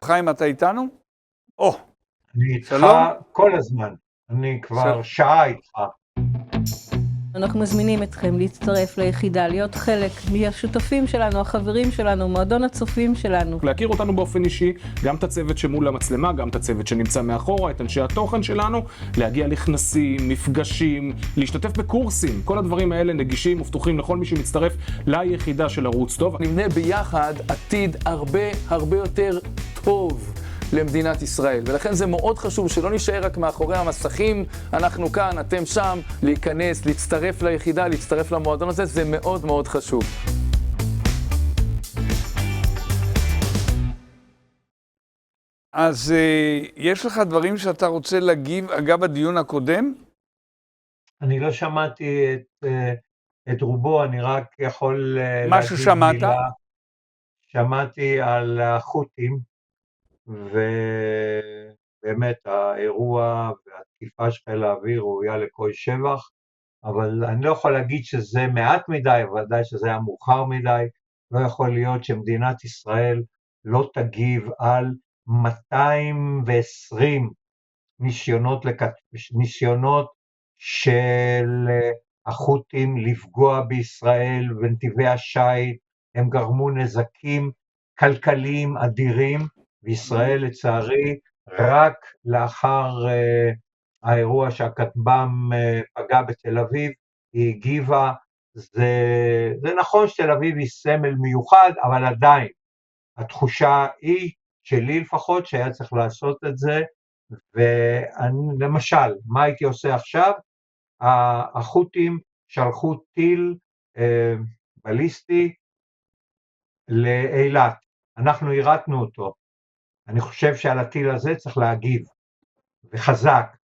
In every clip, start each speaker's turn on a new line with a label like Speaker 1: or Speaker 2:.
Speaker 1: חיים, אתה איתנו? או,
Speaker 2: אני איתך
Speaker 1: שלום.
Speaker 2: כל הזמן, אני כבר שעה איתך.
Speaker 3: אנחנו מזמינים אתכם להצטרף ליחידה, להיות חלק מהשותפים שלנו, החברים שלנו, מועדון הצופים שלנו.
Speaker 4: להכיר אותנו באופן אישי, גם את הצוות שמול המצלמה, גם את הצוות שנמצא מאחורה, את אנשי התוכן שלנו, להגיע לכנסים, מפגשים, להשתתף בקורסים. כל הדברים האלה נגישים ופתוחים לכל מי שמצטרף ליחידה של ערוץ טוב.
Speaker 5: נבנה ביחד עתיד הרבה יותר טוב למדינת ישראל, ולכן זה מאוד חשוב שלא נשאר רק מאחורי המסכים, אנחנו כאן, אתם שם, להיכנס, להצטרף ליחידה, להצטרף למועדון הזה, זה מאוד מאוד חשוב.
Speaker 1: אז יש לך דברים שאתה רוצה להגיב אגב הדיון הקודם?
Speaker 2: אני לא שמעתי את רובו, אני רק יכול
Speaker 1: מה ששמעת?
Speaker 2: שמעתי על החות'ים, ובאמת האירוע והתקיפה של חיל האוויר ראויה לכל שבח, אבל אני לא יכול להגיד שזה מעט מדי, ודאי שזה היה מאוחר מדי. לא יכול להיות שמדינת ישראל לא תגיב על 220 ניסיונות של החות'ים לפגוע בישראל בנתיבי השיט. הם גרמו נזקים כלכליים אדירים, וישראל לצערי רק לאחר האירוע שהכטב"ם פגע בתל אביב, היא הגיבה. זה נכון שתל אביב היא סמל מיוחד, אבל עדיין התחושה היא, שלי לפחות, שהיה צריך לעשות את זה. ולמשל, מה הייתי עושה עכשיו? החות'ים שלחו טיל בליסטי לאילת, אנחנו הירתנו אותו. אני חושב שעל הטיל הזה צריך להגיב, וחזק,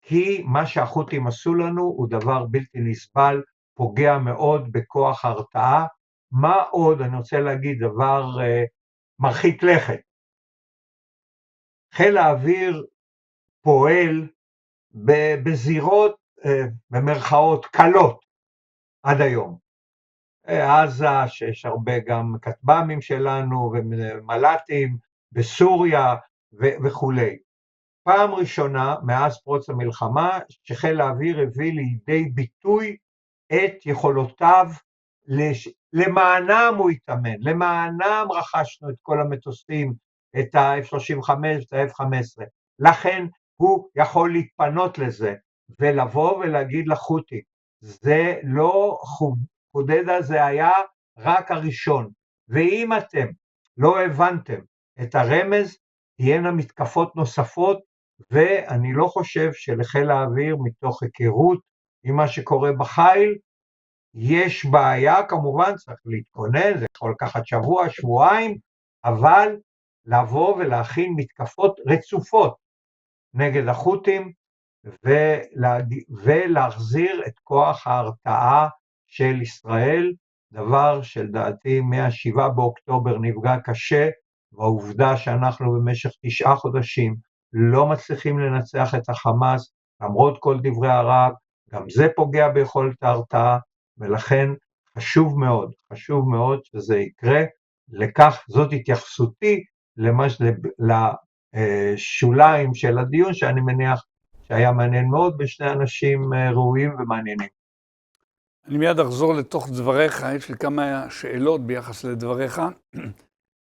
Speaker 2: כי מה שהחות'ים עשו לנו הוא דבר בלתי נסבל, פוגע מאוד בכוח ההרתעה. מה עוד? אני רוצה להגיד דבר מרחיק לכת. חיל האוויר פועל בזירות במרכאות קלות עד היום. עזה, שיש הרבה גם כטב"מים שלנו ומל"טים, בסוריה וכו'. פעם ראשונה מאז פרוץ המלחמה שחיל האוויר הביא לידי ביטוי את יכולותיו, למענם הוא התאמן, למענם רכשנו את כל המטוסים, את ה-F-35 ואת ה-F-15, לכן הוא יכול להתפנות לזה, ולבוא ולהגיד לחות'ים, זה לא חודדה, זה היה רק הראשון, ואם אתם לא הבנתם את הרמז, תהיינה מתקפות נוספות, ואני לא חושב שלחיל האוויר מתוך היכרות עם מה שקורה בחיל, יש בעיה, כמובן צריך להתכונן, זה יכול לקחת שבוע, שבועיים, אבל לבוא ולהכין מתקפות רצופות נגד החות'ים, ולהחזיר את כוח ההרתעה של ישראל, דבר שלדעתי מה-7 באוקטובר נפגע קשה, והעובדה שאנחנו במשך 9 חודשים לא מצליחים לנצח את החמאס, למרות כל דברי הרעב, גם זה פוגע ביכולת ההרתעה, ולכן חשוב מאוד שזה יקרה. לכך זאת התייחסותי לשוליים של הדיון, שאני מניח שהיה מעניין מאוד בשני אנשים ראויים ומעניינים.
Speaker 1: אני מיד אחזור לתוך דבריך, יש לי כמה שאלות ביחס לדבריך.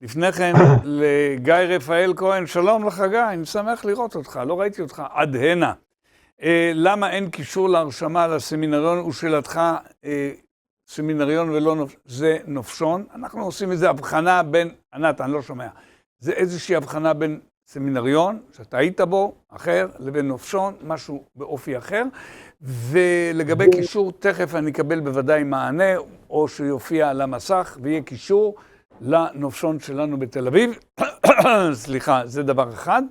Speaker 1: לפני כן, לגיא רפאל כהן, שלום לך גיא, אני שמח לראות אותך, לא ראיתי אותך עד הנה. למה אין קישור להרשמה לסמינריון, ושאלתך, סמינריון ולא זה נופשון? אנחנו עושים איזו הבחנה בין, ענת, אני לא שומע, זה איזושהי הבחנה בין סמינריון, שאתה היית בו, אחר, לבין נופשון, משהו באופי אחר, ולגבי קישור, תכף אני אקבל בוודאי מענה, או שיופיע על המסך, ויהיה קישור לנופשון שלנו בתל אביב. סליחה, זה דבר אחד.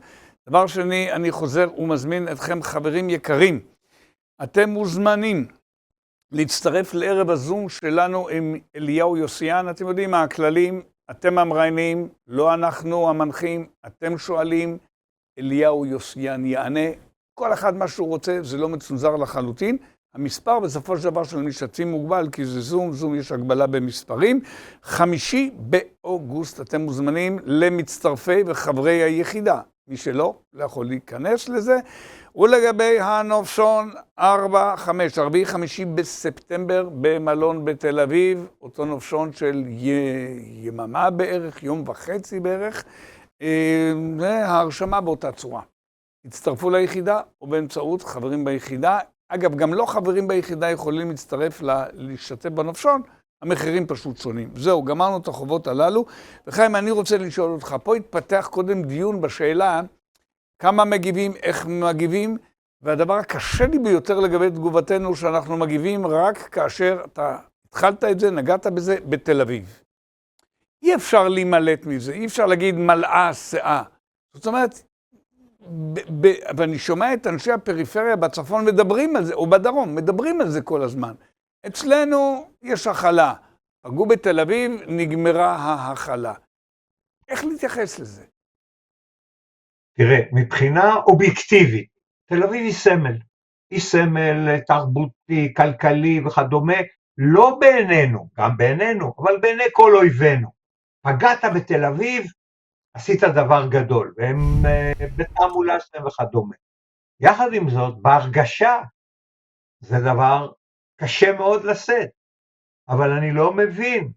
Speaker 1: דבר שני, אני חוזר ומזמין אתכם, חברים יקרים. אתם מוזמנים להצטרף לערב הזום שלנו עם אליהו יוסיאן. אתם יודעים מה הכללים, אתם המראיינים, לא אנחנו המנחים, אתם שואלים, אליהו יוסיאן יענה. כל אחד מה שהוא רוצה, זה לא מצונזר לחלוטין. המספר בסופו של דבר של המשתתפים מוגבל, כי זה זום יש הגבלה במספרים. 5 באוגוסט אתם מוזמנים למצטרפי וחברי היחידה. מי שלא, לא יכול להיכנס לזה. ולגבי הנופשון 4-5 בספטמבר במלון בתל אביב, אותו נופשון של יממה בערך, יום וחצי בערך, ההרשמה באותה צורה. הצטרפו ליחידה או באמצעות חברים ביחידה. אגב, גם לא חברים ביחידה יכולים להצטרף להשתתף בנופשון, המחירים פשוט שונים. זהו, גמרנו את החובות הללו. וחיים, אני רוצה לשאול אותך, פה התפתח קודם דיון בשאלה כמה מגיבים, איך מגיבים, והדבר הקשה לי ביותר לגבי תגובתנו שאנחנו מגיבים רק כאשר אתה התחלת את זה, נגעת בזה, בתל אביב. אי אפשר להימלט מזה, אי אפשר להגיד מלאה שאה. זאת אומרת, ואני שומע את אנשי הפריפריה בצפון מדברים על זה, או בדרום, מדברים על זה כל הזמן. אצלנו יש החלה. פגעו בתל אביב, נגמרה ההחלה. איך להתייחס לזה?
Speaker 2: תראה, מבחינה אובייקטיבית, תל אביב היא סמל. היא סמל תרבותי, כלכלי וכדומה, לא בעינינו, גם בעינינו, אבל בעיני כל אויבינו. פגעת בתל אביב, עשית דבר גדול, והם בתעמולה שלהם וכדומה. יחד עם זאת, בהרגשה, זה דבר קשה מאוד לשאת, אבל אני לא מבין,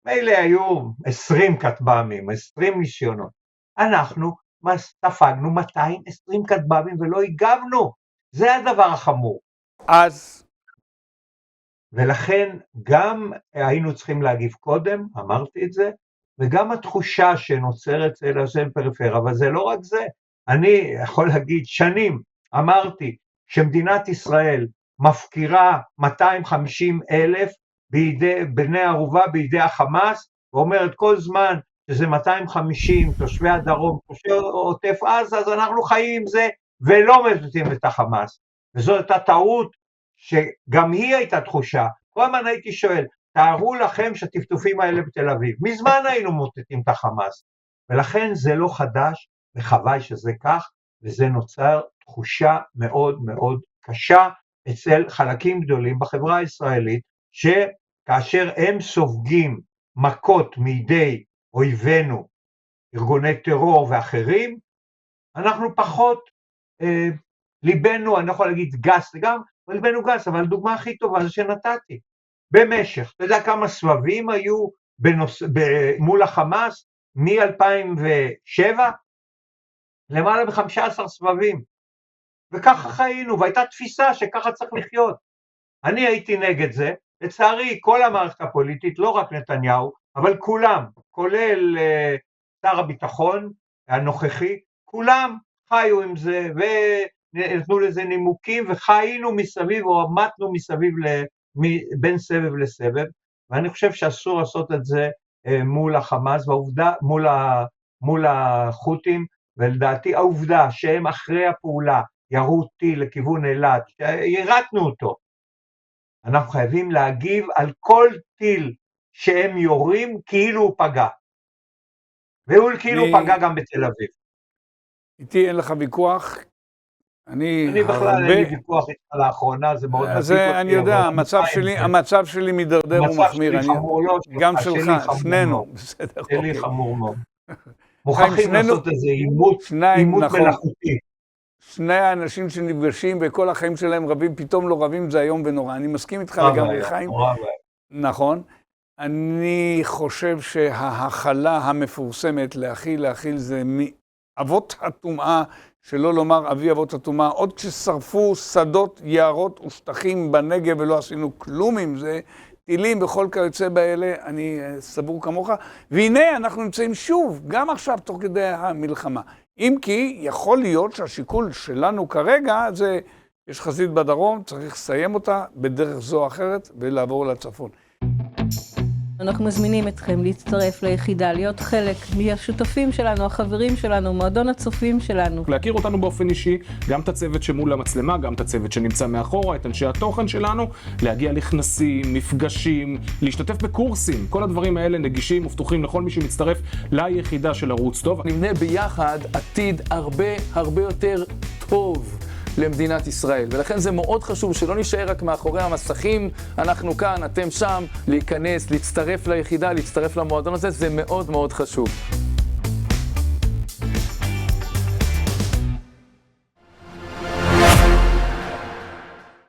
Speaker 2: מילא היו 20 כטב"מים, 20 ניסיונות, אנחנו ספגנו 220 כטב"מים ולא הגבנו, זה הדבר החמור. ולכן גם היינו צריכים להגיב קודם, אמרתי את זה, וגם התחושה שנוצרת אצל אנשי פריפריה, אבל זה לא רק זה, אני יכול להגיד שנים, אמרתי שמדינת ישראל מפקירה 250,000 בידי בני ערובה בידי החמאס, ואומרת כל זמן שזה 250 תושבי הדרום, תושבי עוטף עזה, אז אנחנו חיים עם זה ולא מבטאים את החמאס. וזו הייתה טעות שגם היא הייתה תחושה. כל הזמן הייתי שואל, תארו לכם שהטפטופים האלה בתל אביב, מזמן היינו מוטטים את החמאס, ולכן זה לא חדש, וחבל שזה כך, וזה נוצר תחושה מאוד מאוד קשה אצל חלקים גדולים בחברה הישראלית, שכאשר הם סופגים מכות מידי אויבינו, ארגוני טרור ואחרים, אנחנו פחות, ליבנו, אני יכול להגיד גס, גם ליבנו גס, אבל הדוגמה הכי טובה זה שנתתי. במשך, אתה יודע כמה סבבים היו מול החמאס מ-2007? למעלה ב-15 סבבים. וככה חיינו, והייתה תפיסה שככה צריך לחיות. אני הייתי נגד זה, לצערי כל המערכת הפוליטית, לא רק נתניהו, אבל כולם, כולל שר הביטחון הנוכחי, כולם חיו עם זה, ונתנו לזה נימוקים, וחיינו מסביב, או עמדנו מסביב בין סבב לסבב, ואני חושב שאסור לעשות את זה מול החמאס, והעובדה, מול החות'ים, ולדעתי העובדה שהם אחרי הפעולה ירו טיל לכיוון אילת, שירתנו אותו, אנחנו חייבים להגיב על כל טיל שהם יורים כאילו הוא פגע, והוא כאילו פגע גם בתל אביב.
Speaker 1: איתי אין לך ויכוח, אני
Speaker 2: בכלל אין לי ויכוח איתך לאחרונה, זה מאוד מדאיג אותי.
Speaker 1: אני יודע, המצב שלי מדרדר ומחמיר.
Speaker 2: המצב שלי חמור לא,
Speaker 1: גם שלך, שנינו.
Speaker 2: שלי חמור מאוד. מוכרחים לעשות איזה עימות מלאכותי.
Speaker 1: שני האנשים שנפגשים וכל החיים שלהם רבים, פתאום לא רבים, זה היום ונורא. אני מסכים איתך לגמרי, חיים. נכון. אני חושב שההכלה המפורסמת להכיל זה מאבות הטומאה, שלא לומר אבי אבות הטומאה, עוד כששרפו שדות, יערות ושטחים בנגב ולא עשינו כלום עם זה, טילים בכל כיוצא באלה, אני סבור כמוך, והנה אנחנו נמצאים שוב, גם עכשיו תוך כדי המלחמה. אם כי יכול להיות שהשיקול שלנו כרגע זה, יש חזית בדרום, צריך לסיים אותה בדרך זו או אחרת ולעבור לצפון.
Speaker 3: אנחנו מזמינים אתכם להצטרף ליחידה, להיות חלק מהשותפים שלנו, החברים שלנו, מועדון הצופים שלנו.
Speaker 4: להכיר אותנו באופן אישי, גם את הצוות שמול המצלמה, גם את הצוות שנמצא מאחורה, את אנשי התוכן שלנו, להגיע לכנסים, מפגשים, להשתתף בקורסים. כל הדברים האלה נגישים ופתוחים לכל מי שמצטרף ליחידה של ערוץ טוב.
Speaker 5: נבנה ביחד עתיד הרבה יותר טוב למדינת ישראל. ולכן זה מאוד חשוב שלא נשאר רק מאחורי המסכים, אנחנו כאן, אתם שם, להיכנס, להצטרף ליחידה, להצטרף למועדון הזה, זה מאוד מאוד חשוב.